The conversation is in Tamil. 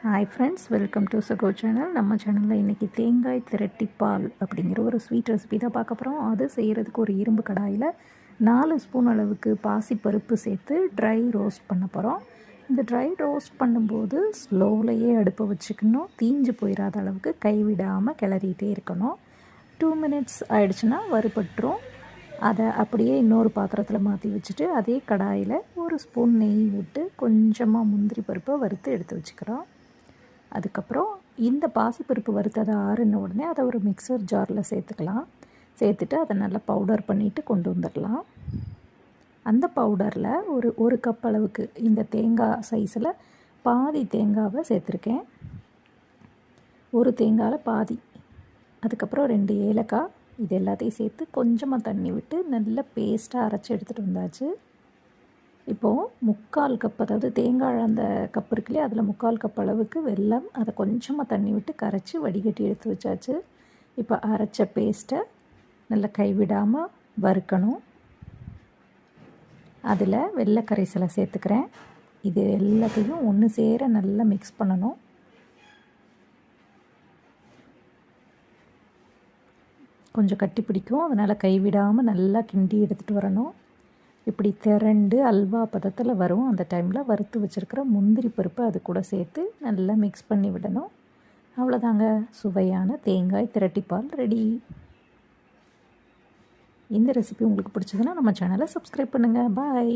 ஹாய் ஃப்ரெண்ட்ஸ், வெல்கம் டு சகோ சேனல். நம்ம சேனலில் இன்றைக்கி தேங்காய் திரட்டிப்பால் அப்படிங்கிற ஒரு ஸ்வீட் ரெசிபி தான் பார்க்க போகிறோம். அது செய்கிறதுக்கு ஒரு இரும்பு கடாயில் 4 ஸ்பூன் அளவுக்கு பாசிப்பருப்பு சேர்த்து ட்ரை ரோஸ்ட் பண்ண போகிறோம். இந்த ட்ரை ரோஸ்ட் பண்ணும்போது ஸ்லோவிலையே அடுப்பை வச்சுக்கணும். தீஞ்சு போயிடாத அளவுக்கு கைவிடாமல் கிளறிட்டே இருக்கணும். 2 மினிட்ஸ் ஆயிடுச்சுன்னா வறுபட்டுரும். அதை அப்படியே இன்னொரு பாத்திரத்தில் மாற்றி வச்சுட்டு அதே கடாயில் ஒரு ஸ்பூன் நெய் விட்டு கொஞ்சமாக முந்திரி பருப்பை வறுத்து எடுத்து வச்சுக்கிறோம். அதுக்கப்புறம் இந்த பாசிப்பருப்பு வறுத்ததை ஆறின உடனே அதை ஒரு மிக்சர் ஜாரில் சேர்த்துக்கலாம். சேர்த்துட்டு அதை நல்லா பவுடர் பண்ணிவிட்டு கொண்டு வந்துடலாம். அந்த பவுடரில் ஒரு கப் அளவுக்கு இந்த தேங்காய் சைஸில் பாதி தேங்காவை சேர்த்துருக்கேன். ஒரு தேங்காயில் பாதி. அதுக்கப்புறம் 2 ஏலக்காய், இது எல்லாத்தையும் சேர்த்து கொஞ்சமாக தண்ணி விட்டு நல்ல பேஸ்ட்டாக அரைச்சி எடுத்துகிட்டு வந்தாச்சு. இப்போது 3/4 கப், அதாவது தேங்காய் அந்த கப் இருக்குல்லையே, அதில் 3/4 கப் அளவுக்கு வெல்லம், அதை கொஞ்சமாக தண்ணி விட்டு கரைச்சி வடிகட்டி எடுத்து வச்சாச்சு. இப்போ அரைச்ச பேஸ்ட்டை நல்லா கைவிடாமல் வறுக்கணும். அதில் வெள்ளை கரைசலை சேர்த்துக்கிறேன். இது எல்லாத்தையும் ஒன்று சேர நல்லா மிக்ஸ் பண்ணணும். கொஞ்சம் கட்டி பிடிக்கும், அதனால் கைவிடாமல் நல்லா கிண்டி எடுத்துகிட்டு வரணும். இப்படி திரண்டு அல்வா பதத்தில் வரும். அந்த டைமில் வறுத்து வச்சுருக்கிற முந்திரி பருப்பு அது கூட சேர்த்து நல்லா மிக்ஸ் பண்ணி விடணும். அவ்வளோதாங்க, சுவையான தேங்காய் திரட்டிப்பால் ரெடி. இந்த ரெசிபி உங்களுக்கு பிடிச்சதுன்னா நம்ம சேனலை சப்ஸ்கிரைப் பண்ணுங்கள். பாய்.